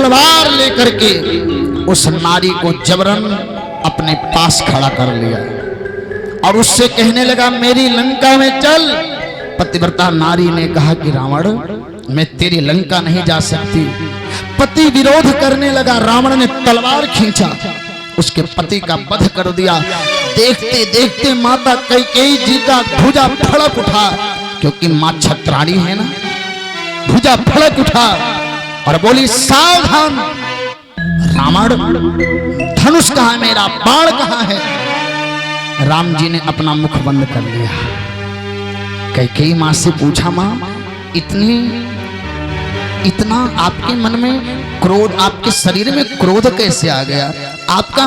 तलवार लेकर के उस नारी को जबरन अपने पास खड़ा कर लिया और उससे कहने लगा मेरी लंका में चल। पतिव्रता नारी ने कहा कि रावण मैं तेरी लंका नहीं जा सकती। पति विरोध करने लगा। रावण ने तलवार खींचा, उसके पति का वध कर दिया। देखते देखते माता कैकेयी जी का भुजा फड़क उठा, क्योंकि मां छत्राणी है ना। भुजा फड़क उठा और बोली सावधान, रावण धनुष कहां है मेरा, बाण कहां है। राम जी ने अपना मुख बंद कर लिया। कैकेयी मां से पूछा मां इतना आपके मन में क्रोध, आपके शरीर में क्रोध कैसे आ गया, आपका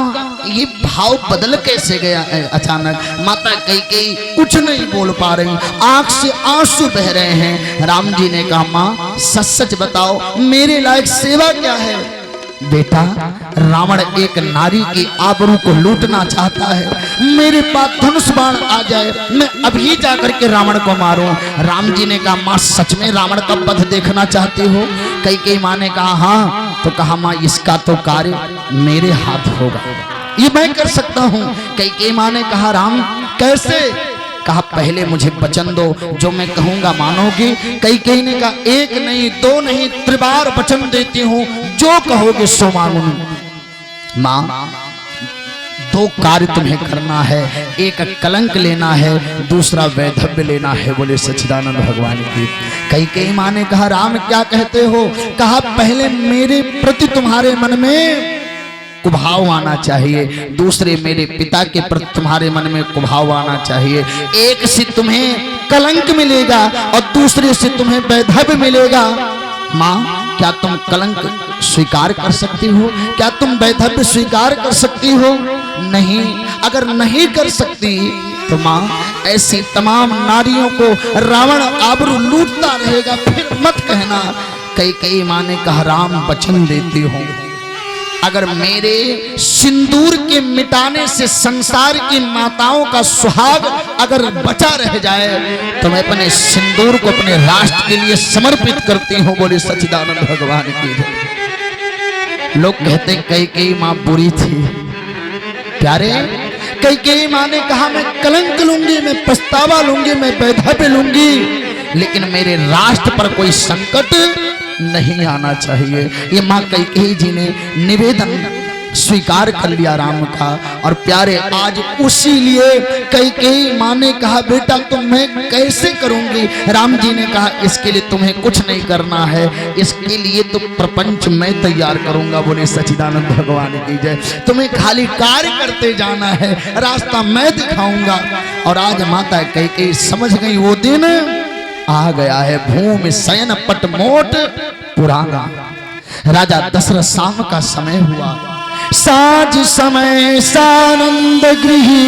ये भाव बदल कैसे गया है अचानक। माता कैकेयी कुछ नहीं बोल पा रही, आंख से आंसू बह रहे हैं। राम जी ने कहा मां सच सच बताओ मेरे लायक सेवा क्या है। बेटा रावण एक नारी की आबरू को लूटना चाहता है, मेरे पास धनुष बाण आ जाए मैं अभी जाकर के रावण को मारूं। राम जी ने कहा मां सच में रावण का वध देखना चाहती हो। कैकेयी मां ने कहा हाँ। तो कहा मां इसका तो कार्य मेरे हाथ होगा, ये मैं कर सकता हूं। कैकेयी मां ने कहा राम कैसे। कहा पहले मुझे वचन दो, जो मैं कहूंगा मानोगी। कैकेयी ने कहा एक नहीं दो नहीं त्रिबार वचन देती हूं, जो कहोगे सो मानूंगी। मां दो कार्य तुम्हें करना है, एक कलंक लेना है, दूसरा वैधव्य लेना है। बोले सच्चिदानंद भगवान की। कैकेयी मां ने कहा राम क्या कहते हो। कहा पहले मेरे प्रति तुम्हारे मन में कुभाव आना चाहिए, दूसरे मेरे पिता के प्रति तुम्हारे मन में कुभाव आना चाहिए। एक से तुम्हें कलंक मिलेगा और दूसरे से तुम्हें वैधव्य मिलेगा। मां क्या तुम कलंक स्वीकार कर सकती हो, क्या तुम वैधव्य स्वीकार कर सकती हो। नहीं, अगर नहीं कर सकती तो मां ऐसी तमाम नारियों को रावण आबरू लूटता रहेगा, फिर मत कहना। कैकेयी मां ने कहा राम वचन देती हूं, अगर मेरे सिंदूर के मिटाने से संसार की माताओं का सुहाग अगर बचा रह जाए तो मैं अपने सिंदूर को अपने राष्ट्र के लिए समर्पित करती हूं। बोले सच्चिदानंद भगवान की। लोग कहते कैकेयी मां बुरी थी। प्यारे कैकेयी मां ने कहा मैं कलंक लूंगी, मैं पछतावा लूंगी, मैं वैधव्य लूंगी, लेकिन मेरे राष्ट्र पर कोई संकट नहीं आना चाहिए। ये मां कैकेयी जी ने निवेदन स्वीकार कर लिया राम का। और प्यारे आज उसी लिए कैकेयी मां ने कहा बेटा तुम मैं कैसे करूंगी। राम जी ने कहा इसके लिए तुम्हें कुछ नहीं करना है, इसके लिए तो प्रपंच मैं तैयार करूंगा। बोले सच्चिदानंद भगवान की जय। तुम्हें खाली कार्य करते जाना है, रास्ता मैं दिखाऊंगा। और आज माता कैकेयी समझ गई वो दिन आ गया है। भूमि शयन पट मोट पुराना। राजा दशरथ शाम का समय हुआ, साँझ समय सानंद गृही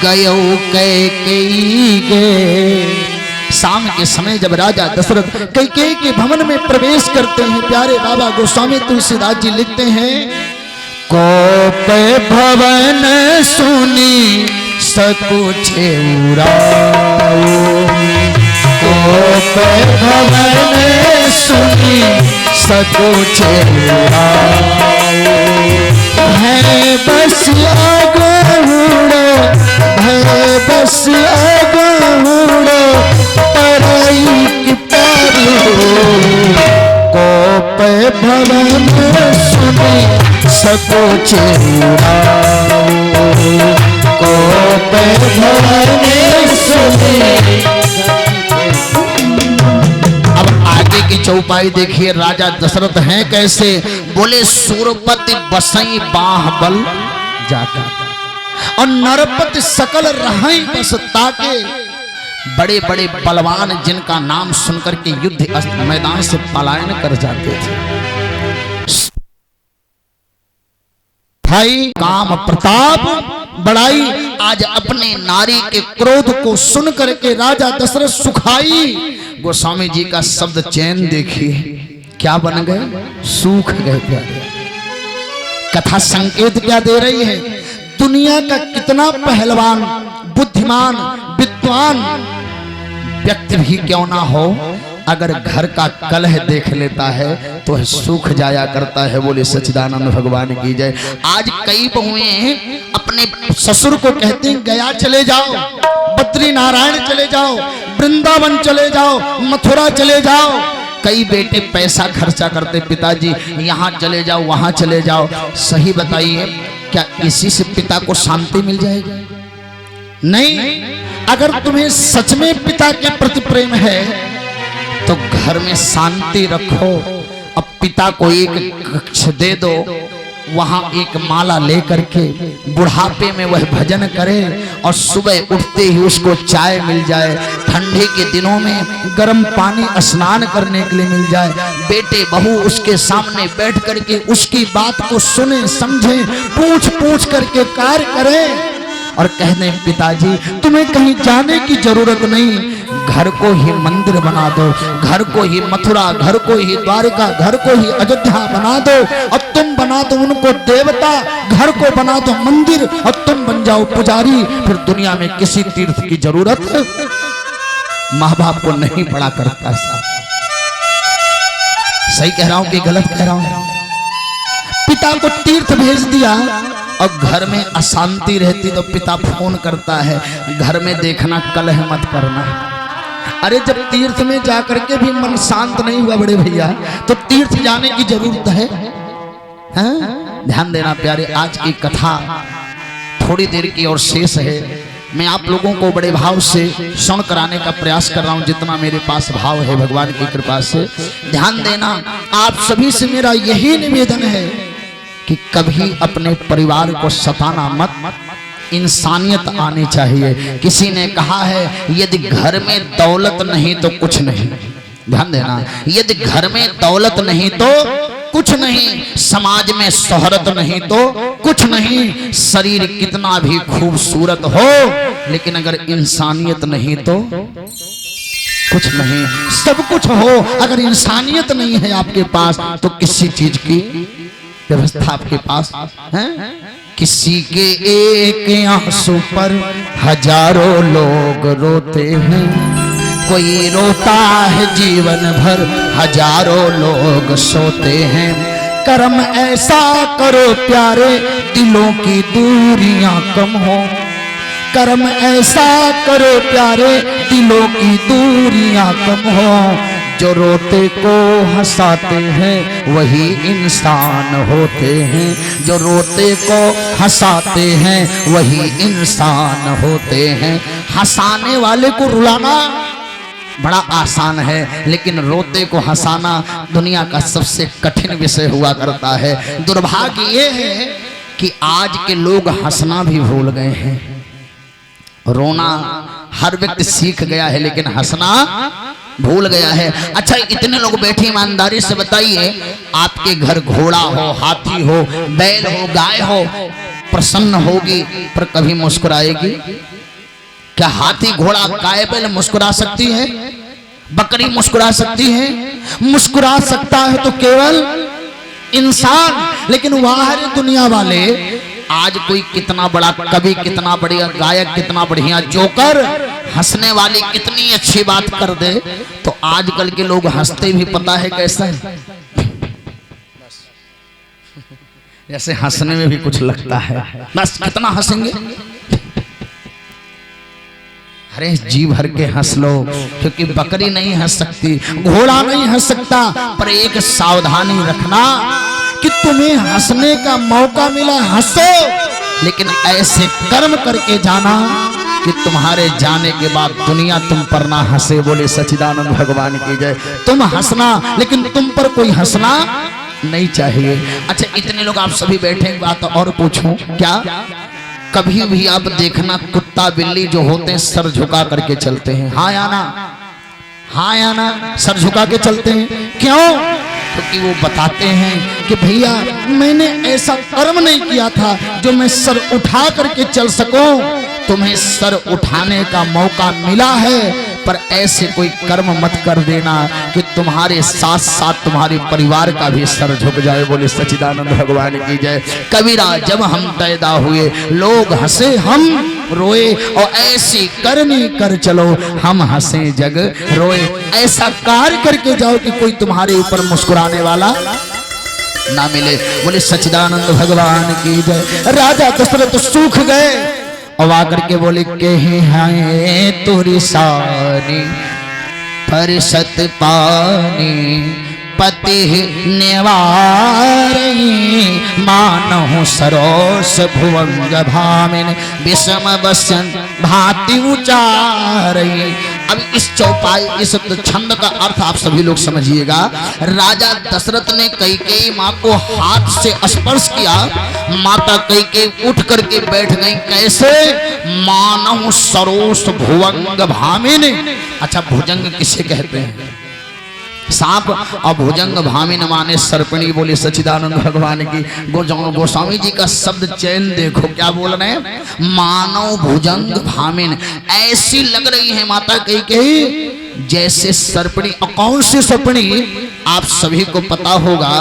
गयो कैकेयी गे। शाम के समय जब राजा दशरथ कैकेयी के भवन में प्रवेश करते हैं, प्यारे बाबा गोस्वामी तुलसीदास जी लिखते हैं कोप भवन सुनी सकुचे उराओ, कोप भवन सुनी सकुचे उराओ, है बस अगहुड़ो, है बस अगहुड़ो परई की तारो, कोप भवन सुनी सकुचे उराओ, कोप भवन सुनी। अब आगे की चौपाई देखिए, राजा दशरथ हैं कैसे। बोले सूरपति बसई बाहुबल जाका, और नरपति सकल रहई बस ताके। बड़े बड़े बलवान जिनका नाम सुनकर के युद्ध मैदान से पलायन कर जाते थे। भाई काम प्रताप बड़ाई, आज अपने नारी के क्रोध को सुन करके राजा दशरथ सुखाई। गोस्वामी जी का शब्द चैन देखिए क्या बन गए, सूख गए। प्यारे कथा संकेत क्या दे रही है, दुनिया का कितना पहलवान बुद्धिमान विद्वान व्यक्ति भी क्यों ना हो, अगर घर का कलह देख लेता है तो सूख जाया करता है। बोले सच्चिदानंद भगवान की जय। आज कई बहुएं अपने ससुर को कहते हैं गया चले जाओ, बद्री नारायण चले जाओ, वृंदावन चले जाओ, मथुरा चले जाओ। कई बेटे पैसा खर्चा करते, पिताजी यहाँ चले जाओ वहां चले जाओ। सही बताइए, क्या इसी से पिता को शांति मिल जाएगी? नहीं। अगर तुम्हें सच में पिता के प्रति प्रेम है तो घर में शांति रखो। अब पिता को एक कक्ष दे दो, वहां एक माला लेकर के बुढ़ापे में वह भजन करे और सुबह उठते ही उसको चाय मिल जाए, ठंडी के दिनों में गर्म पानी स्नान करने के लिए मिल जाए। बेटे बहू उसके सामने बैठ करके उसकी बात को सुने समझे, पूछ पूछ करके कार्य करें और कहने पिताजी तुम्हें कहीं जाने की जरूरत नहीं, घर को ही मंदिर बना दो, घर को ही मथुरा, घर को ही द्वारिका, घर को ही अयोध्या बना दो और तुम बना दो उनको देवता, घर को बना दो मंदिर और तुम बन जाओ पुजारी। फिर दुनिया में किसी तीर्थ की जरूरत माँ बाप को नहीं पड़ा करता। सही कह रहा हूं कि गलत कह रहा हूं? पिता को तीर्थ भेज दिया और घर में अशांति रहती तो पिता फोन करता है, घर में देखना कलह मत करना। अरे जब तीर्थ में जाकर के भी मन शांत नहीं हुआ बड़े भैया तो तीर्थ जाने की जरूरत है? ध्यान देना प्यारे, आज की कथा थोड़ी देर की और शेष है। मैं आप लोगों को बड़े भाव से सुन कराने का प्रयास कर रहा हूं, जितना मेरे पास भाव है भगवान की कृपा से। ध्यान देना, आप सभी से मेरा यही निवेदन है कि कभी अपने परिवार को सताना मत, इंसानियत आनी चाहिए। किसी ने कहा है यदि घर में दौलत नहीं तो कुछ नहीं। ध्यान देना, यदि घर में दौलत नहीं तो कुछ नहीं, समाज में शोहरत नहीं तो कुछ नहीं, शरीर कितना भी खूबसूरत हो लेकिन अगर इंसानियत नहीं तो कुछ नहीं। सब कुछ हो अगर इंसानियत नहीं है आपके पास तो किसी चीज की व्यवस्था आपके पास है? किसी के एक आंसू पर हजारों लोग रोते हैं, कोई रोता है जीवन भर, हजारों लोग सोते हैं। कर्म ऐसा करो प्यारे दिलों की दूरियां कम हो, कर्म ऐसा करो प्यारे दिलों की दूरियां कम हो। जो रोते को हंसाते हैं वही इंसान होते हैं, जो रोते को हंसाते हैं वही इंसान होते हैं। हंसाने वाले को रुलाना बड़ा आसान है लेकिन रोते को हंसाना दुनिया का सबसे कठिन विषय हुआ करता है। दुर्भाग्य ये है कि आज के लोग हंसना भी भूल गए हैं। रोना हर व्यक्ति सीख गया है लेकिन हंसना भूल गया है। अच्छा, इतने लोग बैठे ईमानदारी से बताइए, आपके घर घोड़ा हो, हाथी हो, बैल हो, गाय हो, प्रसन्न होगी पर कभी मुस्कुराएगी? क्या हाथी घोड़ा गाय बैल मुस्कुरा सकती है? बकरी मुस्कुरा सकती है? मुस्कुरा सकता है तो केवल इंसान। लेकिन बाहरी दुनिया वाले, आज कोई कितना बड़ा कवि, कितना बढ़िया गायक, कितना बढ़िया जोकर, हंसने वाली कितनी अच्छी बात कर दे तो आजकल के लोग हंसते भी पता है कैसा है, जैसे हंसने में भी कुछ लगता है। बस कितना हंसेंगे? अरे जी भर के हंस लो, क्योंकि बकरी नहीं हंस सकती, घोड़ा नहीं हंस सकता। पर एक सावधानी रखना कि तुम्हें हंसने का मौका मिला हंसो, लेकिन ऐसे कर्म करके जाना कि तुम्हारे जाने के बाद दुनिया तुम पर ना हंसे। बोले सच्चिदानंद भगवान की जय। तुम हंसना लेकिन तुम पर कोई हंसना नहीं चाहिए। अच्छा, इतने लोग आप सभी बैठे, बात और पूछूं क्या? कभी भी आप देखना कुत्ता बिल्ली जो होते हैं सर झुका करके चलते हैं। हाँ या ना? हाँ या ना? सर झुका के चलते हैं। क्यों? क्योंकि वो बताते हैं कि भैया मैंने ऐसा कर्म नहीं किया था जो मैं सर उठा करके चल सकूं। तुम्हें सर उठाने का मौका मिला है पर ऐसे कोई कर्म मत कर देना कि तुम्हारे साथ साथ तुम्हारे परिवार का भी सर झुक जाए। बोले सच्चिदानंद भगवान की जय। कबीरा जब हम पैदा हुए लोग हंसे हम रोए और ऐसी करनी कर चलो हम हंसे जग रोए। ऐसा कार्य करके जाओ कि कोई तुम्हारे ऊपर मुस्कुराने वाला ना मिले। बोले सच्चिदानंद भगवान की जय। राजा दशरथ सूख गए और आकर के बोले कहे हैं तुरी सानी पर सत पानी पति निवारई मानहु सरोस भुवंग भामिन विषम बसन भांति उचारई। अब इस चौपाई इस छंद का अर्थ आप सभी लोग समझिएगा। राजा दशरथ ने कैकेयी माँ को हाथ से स्पर्श किया, माता कैकेयी उठ करके बैठ गई। कैसे? मानव सरोस भुवंग भामिन। अच्छा, भुजंग किसे कहते हैं? सांप। और भुजंग भामिन माने सर्पिणी। बोले सच्चिदानंद भगवान की। गोस्वामी जी का शब्द चयन देखो क्या बोल रहे हैं, मानव भुजंग भामिन। ऐसी लग रही है माता कैकेयी जैसे सर्पिणी। और कौन सी सर्पिणी? आप सभी को पता होगा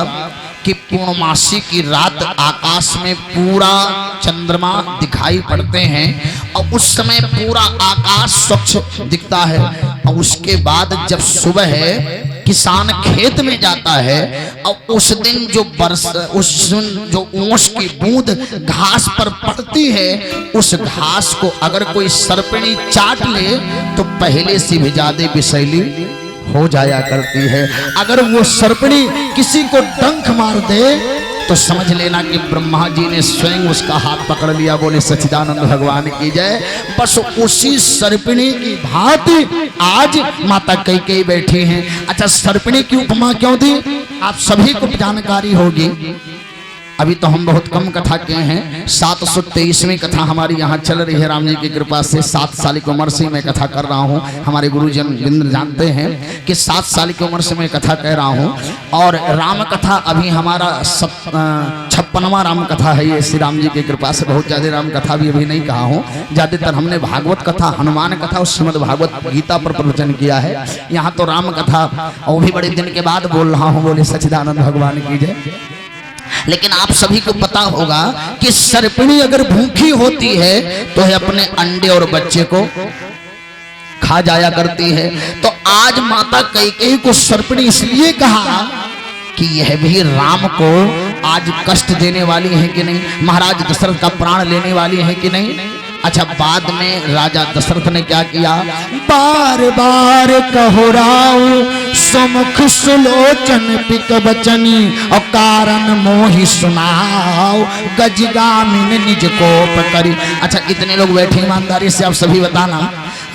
कि पूर्णमासी की रात आकाश में पूरा चंद्रमा दिखाई पड़ते हैं और उस समय पूरा आकाश स्वच्छ दिखता है। और उसके बाद जब सुबह है किसान खेत में जाता है और उस दिन जो जो ओस की बूंद घास पर पड़ती है, उस घास को अगर कोई सर्पिणी चाट ले तो पहले से भी ज्यादा विषैली हो जाया करती है। अगर वो सर्पिणी किसी को डंक मार दे तो समझ लेना कि ब्रह्मा जी ने स्वयं उसका हाथ पकड़ लिया। बोले सच्चिदानंद भगवान की जय। बस उसी सर्पिणी की भांति आज माता कैकेयी बैठी हैं। अच्छा, सर्पिणी की उपमा क्यों दी आप सभी को जानकारी होगी। अभी तो हम बहुत कम कथा किए हैं। 723वीं कथा हमारी यहाँ चल रही है राम जी की कृपा से। 7 साल की उम्र से मैं कथा कर रहा हूँ। हमारे गुरुजन विंद्र जानते हैं कि 7 साल की उम्र से मैं कथा कह रहा हूँ। और राम कथा अभी हमारा 56वां राम कथा है ये, श्री राम जी की कृपा से। बहुत ज़्यादा राम कथा भी अभी नहीं कहा हूँ। ज़्यादातर हमने भागवत कथा, हनुमान कथा और श्रीमद् भागवत गीता पर प्रवचन किया है। यहाँ तो राम कथा और भी बड़े दिन के बाद बोल रहा हूँ। बोले सच्चिदानंद भगवान की जय। लेकिन आप सभी को पता होगा कि सर्पिणी अगर भूखी होती है तो है अपने अंडे और बच्चे को खा जाया करती है। तो आज माता कैकेयी को सर्पिणी इसलिए कहा कि यह भी राम को आज कष्ट देने वाली है कि नहीं, महाराज दशरथ का प्राण लेने वाली है कि नहीं। अच्छा, बाद में राजा दशरथ ने क्या किया, बार बार कहो राउ सुमुख सुलोचन पिक बचनी और कारण मोहि सुनाओ गजगामिन निज कोप करी। अच्छा, इतने लोग बैठे ईमानदारी से आप सभी बताना,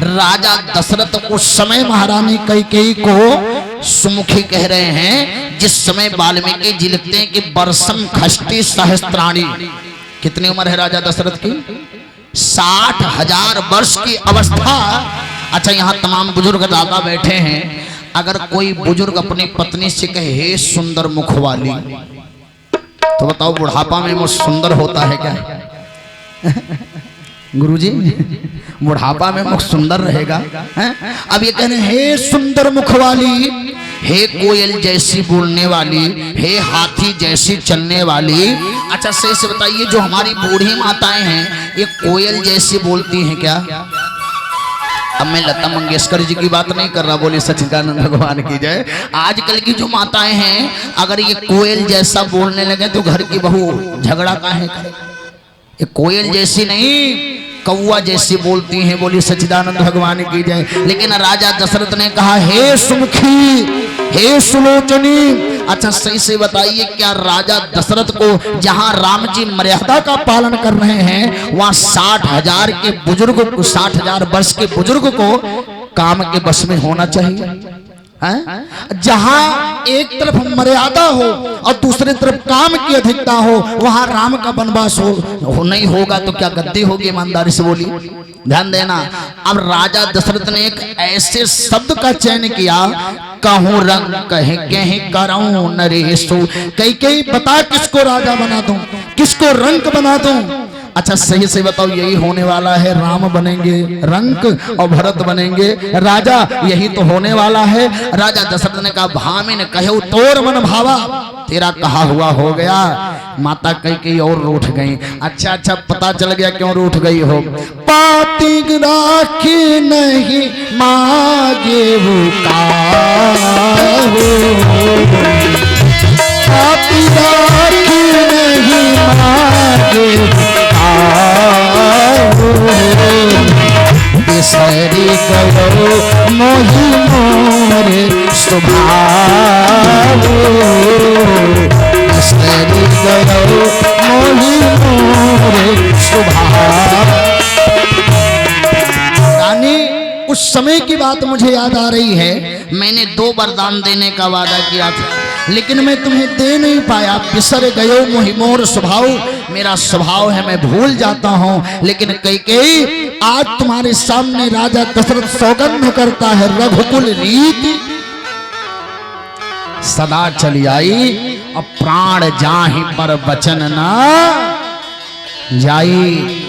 राजा दशरथ उस समय महारानी कैकेयी को सुमुखी कह रहे हैं जिस समय वाल्मीकि जी लिखते हैं कि वर्षम खष्टी सहस्त्राणी। कितनी उम्र है राजा दशरथ की? 60,000 वर्ष की अवस्था। अच्छा, यहाँ तमाम बुजुर्ग दादा बैठे हैं। अगर कोई बुजुर्ग अपनी पत्नी से कहे हे सुंदर मुख वाली, तो बताओ बुढ़ापा में वो सुंदर होता है क्या? गुरुजी, बुढ़ापा में मुख सुंदर रहेगा? अब ये कहने हे सुंदर मुख वाली, हे कोयल जैसी बोलने वाली, हे हाथी जैसी चलने वाली। अच्छा, सही से बताइए, जो हमारी बूढ़ी माताएं हैं ये कोयल जैसी बोलती हैं क्या? अब मैं लता मंगेशकर जी की बात नहीं कर रहा। बोले सच्चिदानंद भगवान की जय। आजकल की जो माताएं हैं अगर ये कोयल जैसा बोलने लगे तो घर की बहू झगड़ा काहे करे? ये कोयल जैसी नहीं, कौवा जैसी बोलती हैं। बोली सच्चिदानंद भगवान की जय। लेकिन राजा दशरथ ने कहा हे सुमुखी, हे सुलोचनी। अच्छा, सही से बताइए, क्या राजा दशरथ को जहां राम जी मर्यादा का पालन कर रहे हैं वहां 60,000 के बुजुर्ग को, 60,000 वर्ष के बुजुर्ग को काम के बस में होना चाहिए? जहां एक तरफ मर्यादा हो और दूसरी तरफ काम की अधिकता हो, वहां राम का वनवास हो नहीं होगा तो क्या गद्दी होगी? ईमानदारी से बोलिए, ध्यान देना। अब राजा दशरथ ने एक ऐसे शब्द का चयन किया, कहूं रंग कहे कहीं कराऊं नरेशु। कैकेयी बता किसको राजा बना दूं, किसको रंक बना दूं? अच्छा, सही से बताओ, यही होने वाला है। राम बनेंगे रंक और भरत बनेंगे राजा, यही तो होने वाला है। राजा दशरथ ने कहा भामिन कहो तोर मन भावा। तेरा कहा हुआ हो गया। माता कई और रूठ गई। अच्छा पता चल गया क्यों रूठ गई हो। पाती राखी नहीं मांगे वो पाती राखी नहीं मांगे बिसरी गयो मोही मोरे स्वभाव बिसरी गयो मोही मोरे स्वभाव। रानी उस समय की बात मुझे याद आ रही है। मैंने 2 वरदान देने का वादा किया था, लेकिन मैं तुम्हें दे नहीं पाया। बिसर गयो मोहि मोर स्वभाव, मेरा स्वभाव है मैं भूल जाता हूँ। लेकिन कैकेयी आज तुम्हारे सामने राजा दशरथ सौगंध करता है, रघुकुल रीति सदा चली आई, अब प्राण जाहि पर बचन ना जाई।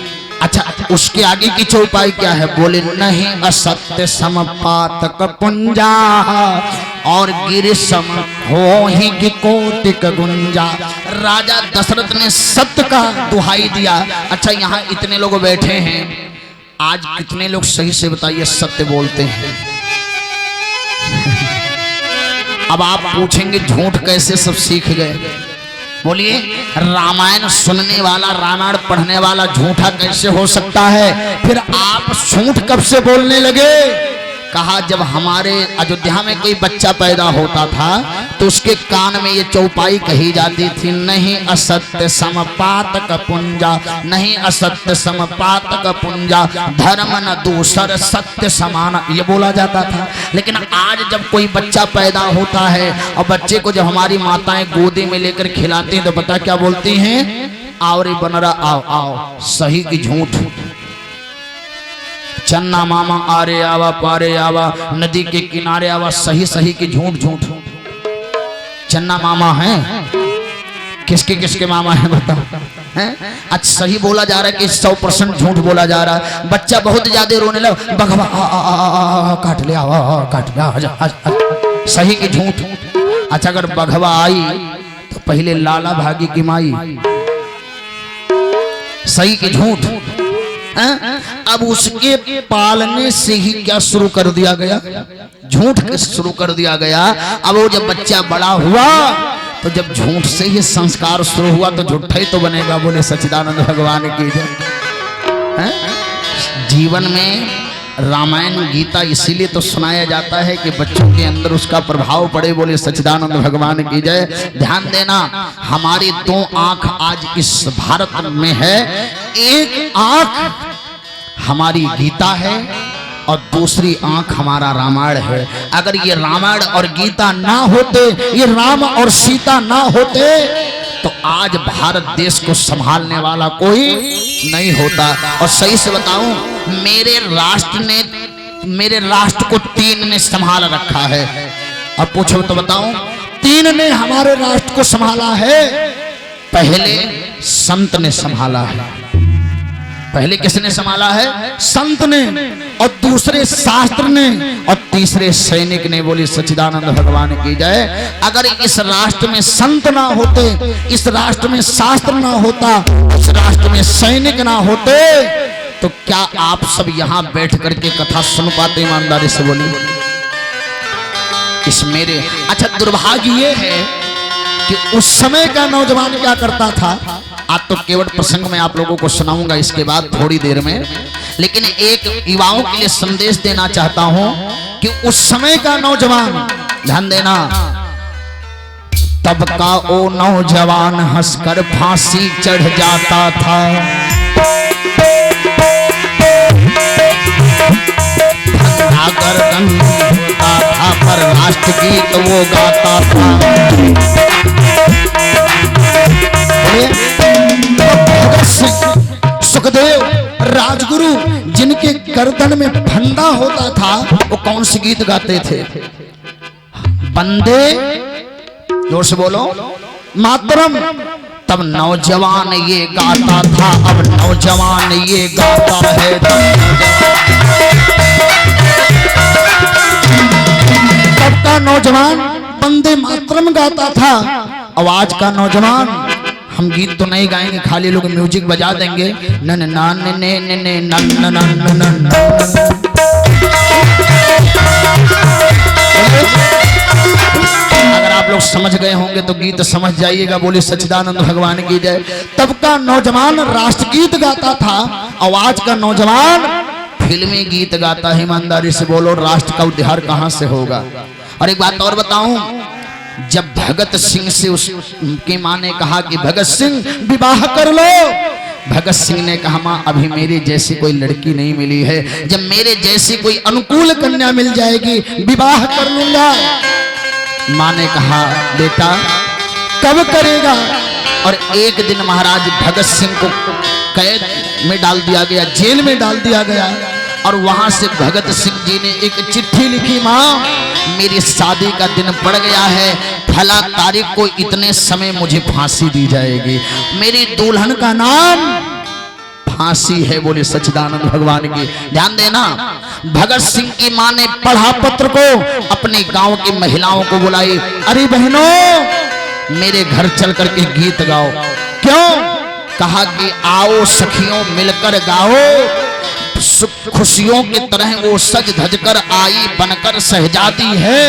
अच्छा उसके आगे की चौपाई क्या है? बोले नहीं असत्य समपातक पुंजा और गिर सम हो ही कोटिक गुंजा। राजा दशरथ ने सत्य का दुहाई दिया। अच्छा यहाँ इतने लोग बैठे हैं, आज कितने लोग सही से बताइए सत्य बोलते हैं? अब आप पूछेंगे झूठ कैसे सब सीख गए? बोलिए रामायण सुनने वाला, रामायण पढ़ने वाला झूठा कैसे हो सकता है? फिर आप झूठ कब से बोलने लगे? कहा जब हमारे अयोध्या में कोई बच्चा पैदा होता था तो उसके कान में ये चौपाई कही जाती थी, नहीं असत्य समपातक पुंजा, नहीं असत्य समपातक पुंजा, धर्म न दूसर सत्य समान, ये बोला जाता था। लेकिन आज जब कोई बच्चा पैदा होता है और बच्चे को जब हमारी माताएं गोदी में लेकर खिलाती हैं तो पता क्या बोलती हैं? आओ रे बनरा आओ आओ, सही की झूठ। चन्ना मामा आरे आवा पारे आवा, नदी के किनारे आवा, सही सही की झूठ झूठ। चन्ना मामा है, किसके किसके मामा है बताओ? आज सही बोला जा रहा है कि 100% झूठ बोला जा रहा है। बच्चा बहुत ज्यादा रोने लगा, बघवा काट ले आवा काट ले, सही की झूठ। अच्छा अगर बघवा आई तो पहले लाला भागी की माई, सही की झूठ। अब उसके पालने से ही क्या शुरू कर दिया गया? झूठ शुरू कर दिया गया। अब वो जब बच्चा बड़ा हुआ तो जब झूठ से ही संस्कार शुरू हुआ तो झूठा ही तो बनेगा। बोले सच्चिदानंद भगवान की जय। जीवन में रामायण गीता इसीलिए तो सुनाया जाता है कि बच्चों के अंदर उसका प्रभाव पड़े। बोले सच्चिदानंद भगवान की जय। ध्यान देना, हमारी 2 आंख आज इस भारत में है। एक आंख हमारी गीता है और दूसरी आंख हमारा रामायण है। अगर ये रामायण और गीता ना होते, ये राम और सीता ना होते तो आज भारत देश को संभालने वाला कोई नहीं होता। और सही से बताऊं, मेरे राष्ट्र को 3 ने संभाल रखा है। अब पूछो तो बताऊं, 3 ने हमारे राष्ट्र को संभाला है। पहले संत ने संभाला है। पहले किसने संभाला है? संत ने, और दूसरे शास्त्र ने, और तीसरे सैनिक ने। बोली सच्चिदानंद भगवान की जय। अगर इस राष्ट्र में संत ना होते, इस राष्ट्र में शास्त्र ना होता, इस राष्ट्र में सैनिक ना होते तो क्या आप सब यहाँ बैठ करके कथा सुन पाते? ईमानदारी से बोली इस मेरे। अच्छा दुर्भाग्य ये है कि उस समय का नौजवान क्या करता था। आज तो केवल प्रसंग में आप लोगों को सुनाऊंगा इसके बाद थोड़ी देर में, लेकिन एक युवाओं के लिए संदेश देना चाहता हूं कि उस समय का नौजवान, ध्यान देना, तब का ओ नौजवान हंसकर फांसी चढ़ जाता था। गर्दन होता था पर राष्ट्र गीत वो गाता था। सुखदेव राजगुरु जिनके गर्दन में फंदा होता था वो कौन से गीत गाते थे? बंदे, जोर से बोलो, मातरम। तब नौजवान ये गाता था, अब नौजवान ये गाता है। तब का नौजवान वंदे मातरम गाता था, आवाज का नौजवान, हम गीत तो नहीं गाएंगे, खाली लोग म्यूजिक बजा देंगे। नन नान ने नन नन नन। अगर आप लोग समझ गए होंगे तो गीत समझ जाइएगा। बोले सच्चिदानंद भगवान की जय। तब का नौजवान राष्ट्रगीत गाता था, आवाज का नौजवान फिल्मी गीत गाता है। ईमानदारी से बोलो, राष्ट्र का उद्धार कहां से होगा? और एक बात और बताऊं, जब भगत सिंह से उसकी मां ने कहा कि भगत सिंह विवाह कर लो, भगत सिंह ने कहा मां अभी मेरी जैसी कोई लड़की नहीं मिली है, जब मेरे जैसी कोई अनुकूल कन्या मिल जाएगी विवाह कर लूंगा। मां ने कहा बेटा कब करेगा? और एक दिन महाराज भगत सिंह को कैद में डाल दिया गया, जेल में डाल दिया गया। और वहां से भगत सिंह जी ने एक चिट्ठी लिखी, मां मेरी शादी का दिन पड़ गया है, फला तारीख को इतने समय मुझे फांसी दी जाएगी, मेरी दुल्हन का नाम फांसी है। बोले सच्चिदानंद भगवान की। ध्यान देना, भगत सिंह की मां ने पढ़ा पत्र को, अपने गांव की महिलाओं को बुलाई, अरे बहनों मेरे घर चल करके गीत गाओ। क्यों? कहा कि आओ सखियों मिलकर गाओ, खुशियों की तरह वो सज धज कर आई बनकर सहजादी है,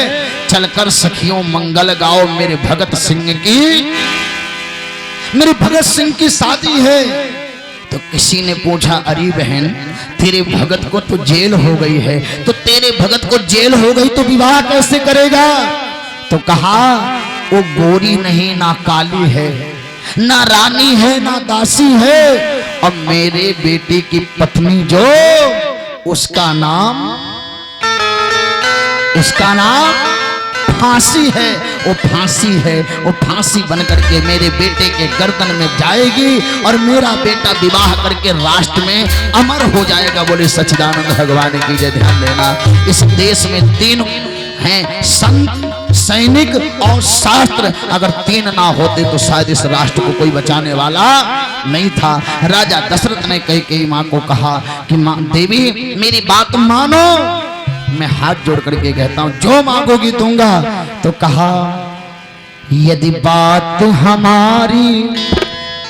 चलकर सखियों मंगल गाओ। मेरे भगत सिंह की शादी है। तो किसी ने पूछा, अरे बहन तेरे भगत को तो जेल हो गई है, तो तेरे भगत को जेल हो गई तो विवाह कैसे करेगा? तो कहा वो गोरी नहीं ना काली है, ना रानी है ना दासी है, और मेरे बेटे की पत्नी जो उसका नाम फांसी है। वो फांसी है, वो फांसी बन करके मेरे बेटे के गर्दन में जाएगी और मेरा बेटा विवाह करके राष्ट्र में अमर हो जाएगा। बोले सच्चिदानंद भगवान की जय। ध्यान देना, इस देश में तीन हैं, संत, सैनिक और शास्त्र। अगर तीन ना होते तो शायद इस राष्ट्र को कोई बचाने वाला नहीं था। राजा दशरथ ने कैकेयी मां को कहा कि मां देवी मेरी बात मानो, मैं हाथ जोड़ करके कहता हूं जो मांगोगी दूंगा। तो कहा यदि बात हमारी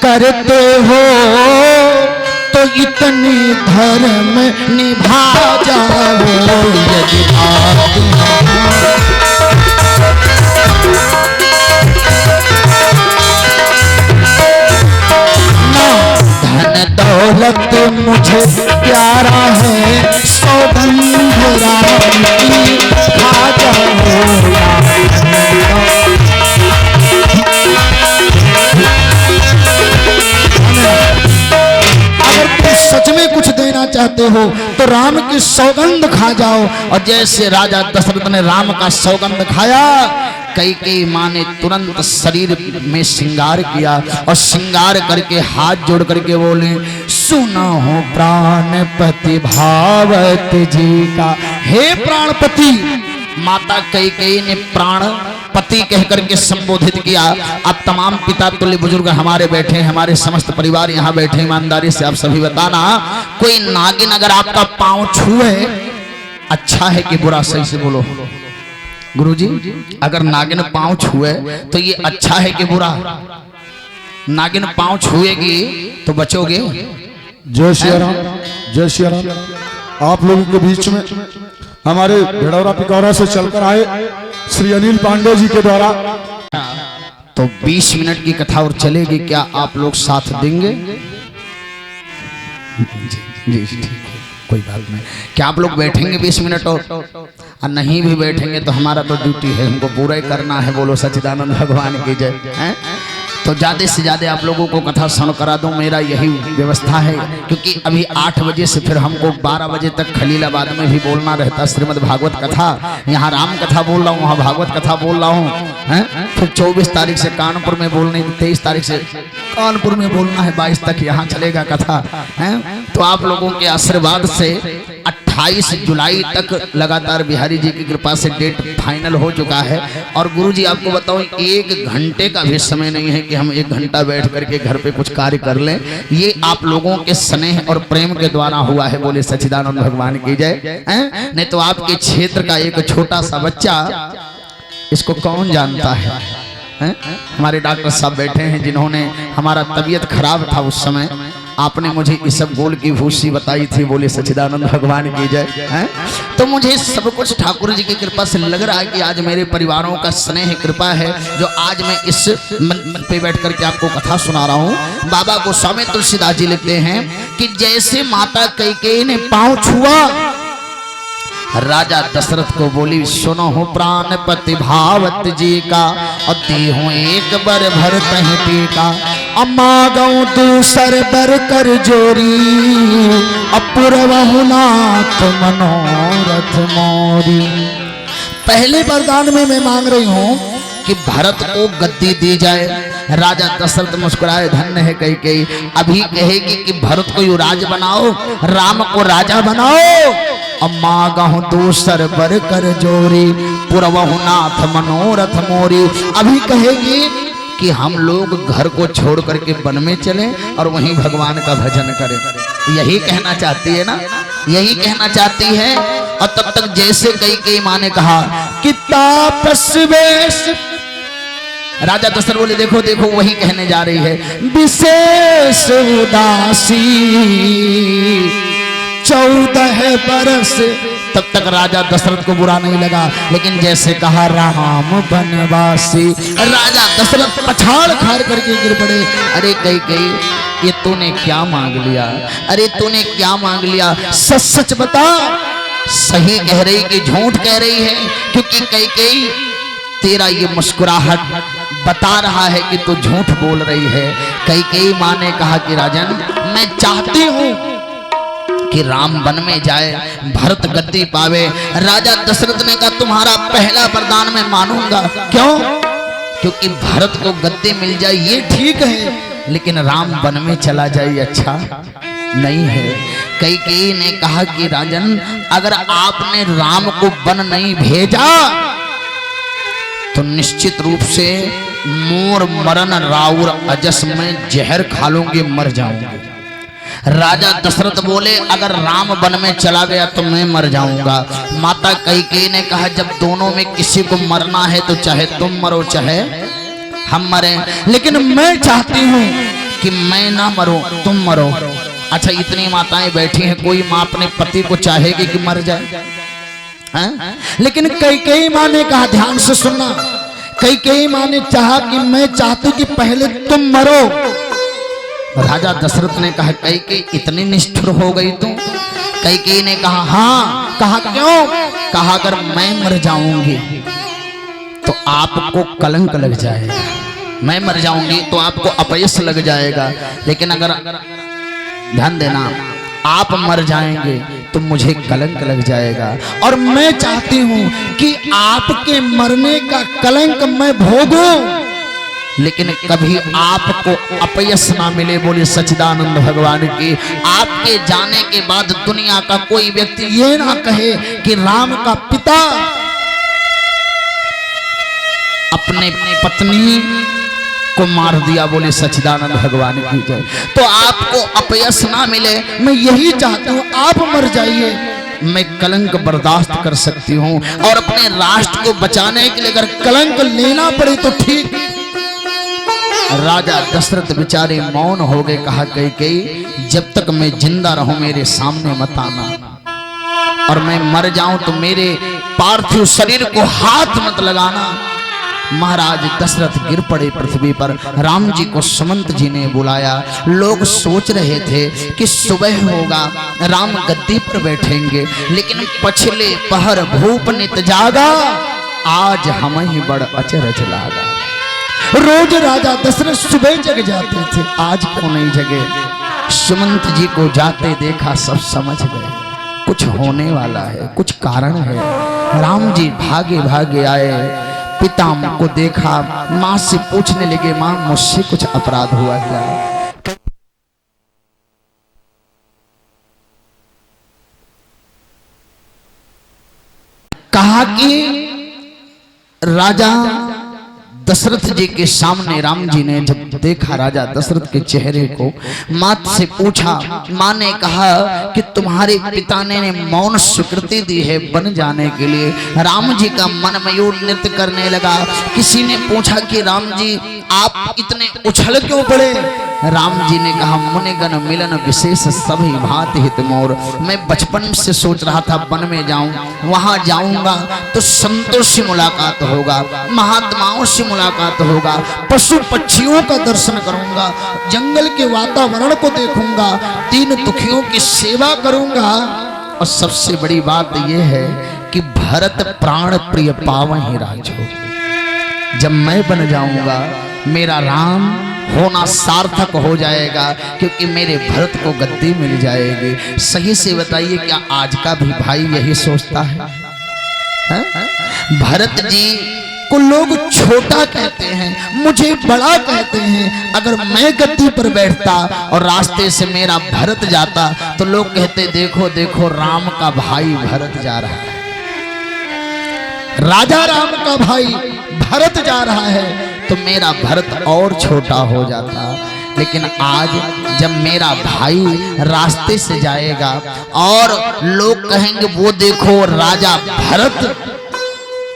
करते हो तो इतनी धर्म निभा जाओ। यदि बात धन दौलत मुझे प्यारा है, सौगंध राम की खा जाओ। अगर तुम सच में कुछ देना चाहते हो तो राम की सौगंध खा जाओ। और जैसे राजा दशरथ ने राम का सौगंध खाया, कैकेयी मां ने तुरंत शरीर में श्रृंगार किया और श्रृंगार करके हाथ जोड़ करके बोले, सुना हो प्राणपति भावत जी का। हे प्राणपति, माता कैकेयी ने प्राणपति कह करके संबोधित किया। अब तमाम पिता तुल्य बुजुर्ग हमारे बैठे, हमारे समस्त परिवार यहाँ बैठे, ईमानदारी से आप सभी बताना, कोई नागिन अगर आपका पांव छुए अच्छा है कि बुरा? सही से बोलो गुरुजी, अगर नागिन पांव छुए तो ये अच्छा है कि बुरा? नागिन पांव छुएगी तो बचोगे? जय श्री राम, जय श्री राम। आप लोगों के बीच में हमारे भेड़ौरा पिकौरा से चलकर आए श्री अनिल पांडे जी के द्वारा तो 20 मिनट की कथा और चलेगी, क्या आप लोग साथ देंगे? जी ठीक है, कोई बात नहीं। क्या आप लोग बैठेंगे 20 मिनट और नहीं भी बैठेंगे तो हमारा तो ड्यूटी है, हमको पूरा ही करना है। बोलो सच्चिदानंद भगवान की जय। तो ज़्यादा से ज़्यादा आप लोगों को कथा सुन करा दूं, मेरा यही व्यवस्था है। क्योंकि अभी 8 बजे से फिर हमको 12 बजे तक खलीलाबाद में भी बोलना रहता, श्रीमद् भागवत कथा। यहाँ राम कथा बोल रहा हूँ, वहाँ भागवत कथा बोल रहा हूँ। फिर 24 तारीख से कानपुर में बोलनी, 23 तारीख से कानपुर में बोलना है, 22 तक यहाँ चलेगा कथा। तो आप लोगों के आशीर्वाद से 28 जुलाई तक लगातार बिहारी जी की कृपा से डेट फाइनल हो चुका है। और गुरुजी आपको बताऊं, 1 घंटे का भी समय नहीं है कि हम 1 घंटा बैठ करके घर पे कुछ कार्य कर लें। ये आप लोगों के स्नेह और प्रेम के द्वारा हुआ है। बोले सच्चिदानंद भगवान की जय। नहीं तो आपके क्षेत्र का एक छोटा सा बच्चा, इसको कौन जानता है? हैं? हमारे डॉक्टर साहब बैठे हैं जिन्होंने हमारा तबीयत खराब था उस समय, आपने मुझे इस सब गोल की भूसी बताई थी, बोले सच्चिदानंद भगवान की जय हैं। तो मुझे सब कुछ ठाकुर जी की कृपा से लग रहा है कि आज मेरे परिवारों का स्नेह कृपा है जो आज मैं इस मंच पे बैठ करके आपको कथा सुना रहा हूँ। बाबा गोस्वामी तुलसीदास जी लिखते हैं कि जैसे माता कैकेयी ने पांव छुआ, राजा दशरथ को बोली सुनो हो प्राणपति भावत जी का, और देहो एक बर भर तह टीका, अम्मा गऊ दूसर बर कर जोरी, अपूर्वहु नाथ मनोरथ मोरी। पहले वरदान में मैं मांग रही हूँ कि भरत को गद्दी दी जाए। राजा दशरथ मुस्कुराए, धन्य है कैकेयी, अभी कहेगी कि भरत को युवराज बनाओ, राम को राजा बनाओ, अम्मा गहु दूसर बर कर जोरी, पुरवहु नाथ मनोरथ मोरी। अभी कहेगी कि हम लोग घर को छोड़ करके वन में चलें और वहीं भगवान का भजन करें। यही कहना चाहती है ना, यही कहना चाहती है। और तब तक जैसे कैकेयी माँ ने कहा कि तापस वेश, राजा दशरथ बोले देखो देखो वही कहने जा रही है, विशेष उदासी 14 बरस। तब तक राजा दशरथ को बुरा नहीं लगा, लेकिन जैसे कहा राम बनवासी, राजा दशरथ पछाड़ खाड़ करके गिर पड़े। अरे कैकेयी ये तूने क्या मांग लिया, अरे तूने क्या मांग लिया, सच सच बता। सही कह रही कि झूठ कह रही है, क्योंकि कैकेयी तेरा ये मुस्कुराहट बता रहा है कि तू झूठ बोल रही है। कैकेयी माँ ने कहा कि राजन मैं चाहती हूँ कि राम वन में जाए, भरत गद्दी पावे। राजा दशरथ ने कहा तुम्हारा पहला वरदान मैं मानूंगा। क्यों? क्योंकि भरत को गद्दी मिल जाए ये ठीक है, लेकिन राम वन में चला जाए अच्छा नहीं है। कैकेयी ने कहा कि राजन अगर आपने राम को वन नहीं भेजा तो निश्चित रूप से मोर मरण राउर अजस में जहर खा लूंगी, मर जाऊंगी। राजा दशरथ बोले अगर राम वन में चला गया तो मैं मर जाऊंगा। माता कैकेयी ने कहा जब दोनों में किसी को मरना है तो चाहे तुम मरो चाहे हम मरे, लेकिन मैं चाहती हूँ कि मैं ना मरूं तुम मरो। अच्छा इतनी माताएं बैठी हैं, कोई माँ अपने पति को चाहेगी कि मर जाए? लेकिन कैकेयी माँ ने कहा, ध्यान से सुनना, कैकेयी माँ ने चाहा कि मैं चाहती कि पहले तुम मरो। राजा दशरथ ने कहा कैकेयी इतनी निष्ठुर हो गई तू? कैकेयी ने कहा हाँ। कहा क्यों? कहा अगर मैं मर जाऊंगी तो आपको कलंक लग जाएगा, मैं मर जाऊंगी तो आपको अपयश लग जाएगा, लेकिन अगर ध्यान देना आप मर जाएंगे तो मुझे कलंक लग जाएगा। और मैं चाहती हूं कि आपके मरने का कलंक मैं भोगूं, लेकिन कभी आपको अपयश ना मिले। बोले सच्चिदानंद भगवान की। आपके जाने के बाद दुनिया का कोई व्यक्ति ये ना कहे कि राम का पिता अपने पत्नी को मार दिया। बोले सच्चिदानंद भगवान की जय। तो आपको अपयश ना मिले, मैं यही चाहती हूँ आप मर जाइए, मैं कलंक बर्दाश्त कर सकती हूँ। और अपने राष्ट्र को बचाने के लिए अगर कलंक लेना पड़े तो ठीक। राजा दशरथ बेचारे मौन हो गए। कहा कैकेयी जब तक मैं जिंदा रहूं मेरे सामने मत आना, और मैं मर जाऊं तो मेरे पार्थिव शरीर को हाथ मत लगाना। महाराज दशरथ गिर पड़े पृथ्वी पर। राम जी को सुमंत जी ने बुलाया। लोग सोच रहे थे कि सुबह होगा, राम गद्दी पर बैठेंगे, लेकिन पछले पहर भूप नित जागा, आज हम ही बड़ अचरज लागा। रोज राजा दशरथ सुबह जग जाते थे, आज क्यों नहीं जगे? सुमंत जी को जाते देखा, सब समझ गए कुछ होने वाला है, कुछ कारण है। राम जी भागे भागे आए, पिता को देखा, माँ से पूछने लगे माँ मुझसे कुछ अपराध हुआ क्या? कहा कि राजा दशरथ जी के सामने राम जी ने जब देखा राजा दशरथ के चेहरे को, माँ से पूछा। माँ ने कहा कि तुम्हारे पिता ने मौन स्वीकृति दी है बन जाने के लिए। राम जी का मन मयूर नृत्य करने लगा। किसी ने पूछा कि राम जी आप इतने उछल क्यों पड़े? राम जी ने कहा मुनिगण मिलन विशेष सभी भांति हित मोर। मैं बचपन से सोच रहा था वन में जाऊं, वहां जाऊंगा तो संतों से मुलाकात होगा, महात्माओं से मुलाकात होगा, पशु पक्षियों का दर्शन करूंगा, जंगल के वातावरण को देखूंगा, तीन दुखियों की सेवा करूंगा। और सबसे बड़ी बात यह है कि भरत प्राण प्रिय पावहि राजो। जब मैं बन जाऊंगा मेरा राम होना सार्थक हो जाएगा, क्योंकि मेरे भरत को गद्दी मिल जाएगी। सही से बताइए क्या आज का भी भाई यही सोचता है? भरत जी को लोग छोटा कहते हैं, मुझे बड़ा कहते हैं। अगर मैं गद्दी पर बैठता और रास्ते से मेरा भरत जाता तो लोग कहते देखो देखो राम का भाई भरत जा रहा है, राजा राम का भाई भरत जा रहा है, तो मेरा भरत और छोटा हो जाता। लेकिन आज जब मेरा भाई रास्ते से जाएगा और लोग कहेंगे वो देखो राजा भरत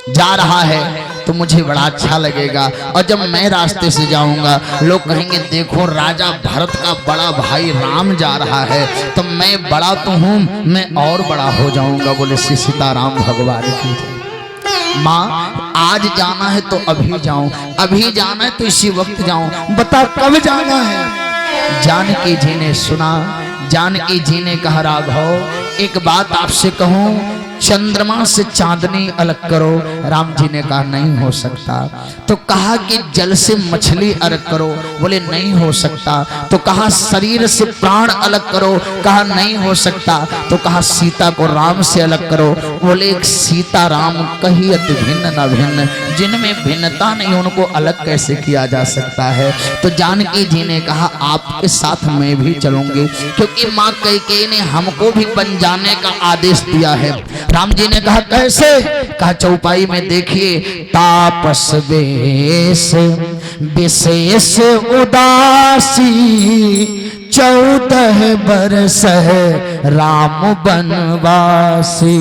जा रहा है, तो मुझे बड़ा अच्छा लगेगा। और जब मैं रास्ते से जाऊंगा लोग कहेंगे देखो राजा भरत का बड़ा भाई राम जा रहा है, तो मैं बड़ा तो हूं, मैं और बड़ा हो जाऊंगा। बोले श्री सीताराम भगवान की। माँ आज जाना है तो अभी जाऊं, अभी जाना है तो इसी वक्त जाऊं, बता कब जाना है? जानकी जी ने सुना, जानकी जी ने कहा राघव एक बात आपसे कहूं, चंद्रमा से चांदनी अलग करो। राम जी ने कहा नहीं हो सकता। तो कहा कि जल से मछली अलग करो, बोले नहीं हो सकता। तो कहा शरीर से प्राण अलग करो, कहा नहीं हो सकता। तो कहा सीता को राम से अलग करो, बोले सीता राम कहीं अति भिन्न न भिन्न, जिनमें भिन्नता नहीं उनको अलग कैसे किया जा सकता है। तो जानकी जी ने कहा आपके साथ मैं भी चलूंगी, क्योंकि माँ कैकेयी ने हमको भी बन जाने का आदेश दिया है। राम जी ने कहा कैसे? कहा चौपाई में देखिए, तापस वेश विशेष उदासी 14 बरस है राम बनवासी।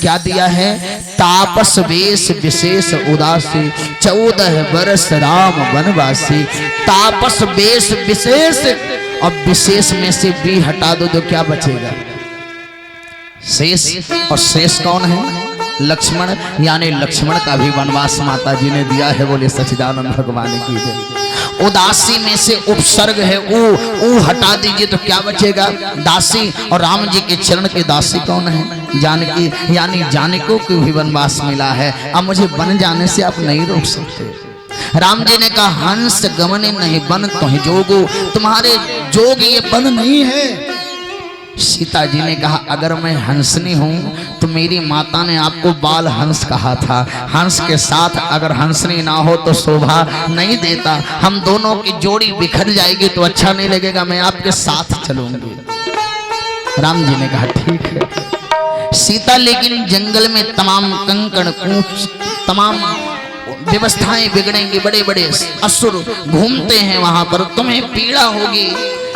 क्या दिया है? तापस वेश विशेष उदासी 14 बरस राम बनवासी। तापस वेश विशेष, और विशेष में से भी हटा दो तो क्या बचेगा? शेष। और शेष कौन है? लक्ष्मण। यानी लक्ष्मण का भी वनवास माता जी ने दिया है। बोले सच्चिदानंद भगवान की जय। उदासी में से उपसर्ग है ऊ हटा दीजिए तो क्या बचेगा? दासी। और राम जी के चरण के दासी कौन है? जानकी। यानी जानकी को भी वनवास मिला है। अब मुझे बन जाने से आप नहीं रोक सकते। राम जी ने कहा हंस गमने नहीं बन तो जोगो, तुम्हारे जोग ये बन नहीं है। सीता जी ने कहा अगर मैं हंसनी हूं तो मेरी माता ने आपको बाल हंस कहा था। हंस के साथ अगर हंसनी ना हो तो शोभा नहीं देता। हम दोनों की जोड़ी बिखर जाएगी तो अच्छा नहीं लगेगा, मैं आपके साथ चलूंगी। राम जी ने कहा ठीक है। सीता लेकिन जंगल में तमाम कंकड़ कूच, तमाम व्यवस्थाएं बिगड़ेंगी, बड़े बड़े असुर घूमते हैं वहां पर, तुम्हें पीड़ा होगी।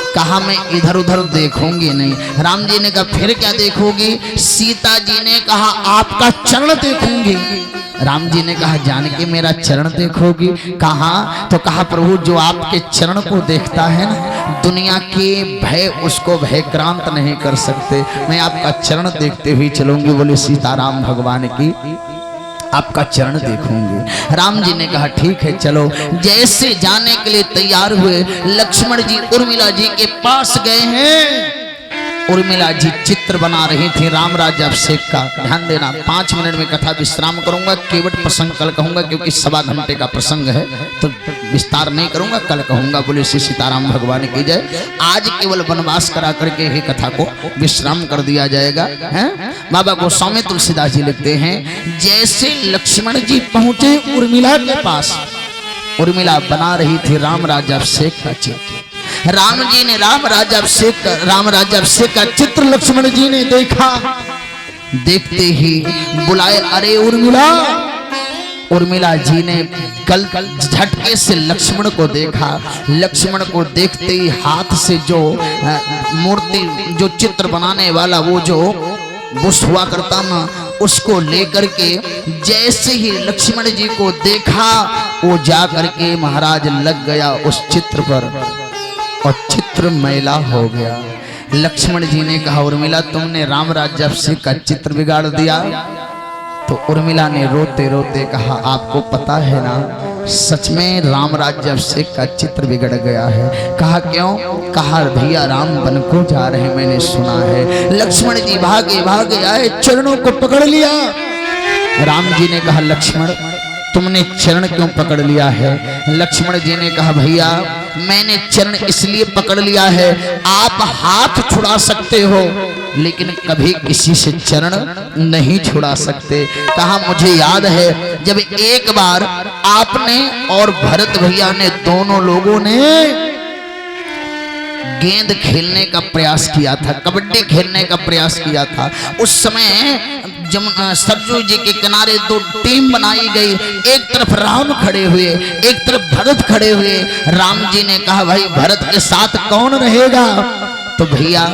कहा मैं इधर उधर देखूंगी नहीं। राम जी ने कहा फिर क्या देखोगी? सीता जी ने कहा आपका चरण देखूंगी। राम जी ने कहा जानकी मेरा चरण देखोगी? कहा तो कहा प्रभु जो आपके चरण को देखता है ना, दुनिया के भय उसको भयक्रांत नहीं कर सकते। मैं आपका चरण देखते हुए चलूंगी। बोले सीताराम भगवान की, आपका चरण देखूंगी। राम जी ने कहा ठीक है चलो। जैसे जाने के लिए तैयार हुए, लक्ष्मण जी उर्मिला जी के पास गए हैं। उर्मिला जी चित्र बना रही थी राम राज्य अभिषेक का। ध्यान देना, 5 मिनट में कथा विश्राम करूंगा, केवट प्रसंग कल कहूंगा, क्योंकि 1.25 घंटे का प्रसंग है तो विस्तार नहीं करूंगा, कल कहूंगा। बोले श्री सीताराम भगवान की जय। आज केवल वनवास करा करके ही कथा को विश्राम कर दिया जाएगा। हैं? बाबा गोस्वामी तुलसीदास जी लिखते हैं जैसे लक्ष्मण जी पहुंचे उर्मिला के पास, उर्मिला बना रही थी राम राज्य अभिषेक का चित्र। राम जी ने राम राज्य अभिषेक का चित्र लक्ष्मण जी ने देखा। देखते ही बुलाए, अरे उर्मिला उर्मिला जी ने कल झटके से लक्ष्मण को देखा। लक्ष्मण को देखते ही हाथ से जो मूर्ति जो चित्र बनाने वाला वो जो बुश हुआ करता ना, उसको लेकर के जैसे ही लक्ष्मण जी को देखा वो जा करके महाराज लग गया उस चित्र पर और चित्र मैला हो गया। लक्ष्मण जी ने कहा उर्मिला तुमने राम राज्याभिषेक का चित्र बिगाड़ दिया। तो उर्मिला ने रोते रोते कहा आपको पता है ना सच में राम राज्याभिषेक का चित्र बिगड़ गया है। कहा क्यों? कहा भैया राम वन को जा रहे मैंने सुना है। लक्ष्मण जी भागे भागे आए, चरणों को पकड़ लिया। राम जी ने कहा लक्ष्मण तुमने चरण क्यों पकड़ लिया है? लक्ष्मण जी ने कहा भैया मैंने चरण इसलिए पकड़ लिया है, आप हाथ छुड़ा सकते हो लेकिन कभी किसी से चरण नहीं छुड़ा सकते। कहा मुझे याद है जब एक बार आपने और भरत भैया ने दोनों लोगों ने गेंद खेलने का प्रयास किया था, कबड्डी खेलने का प्रयास किया था। उस समय सरजू जी के किनारे दो टीम बनाई गई, एक तरफ राम खड़े हुए एक तरफ भरत खड़े हुए। राम जी ने कहा भाई भरत के साथ कौन रहेगा? तो भैया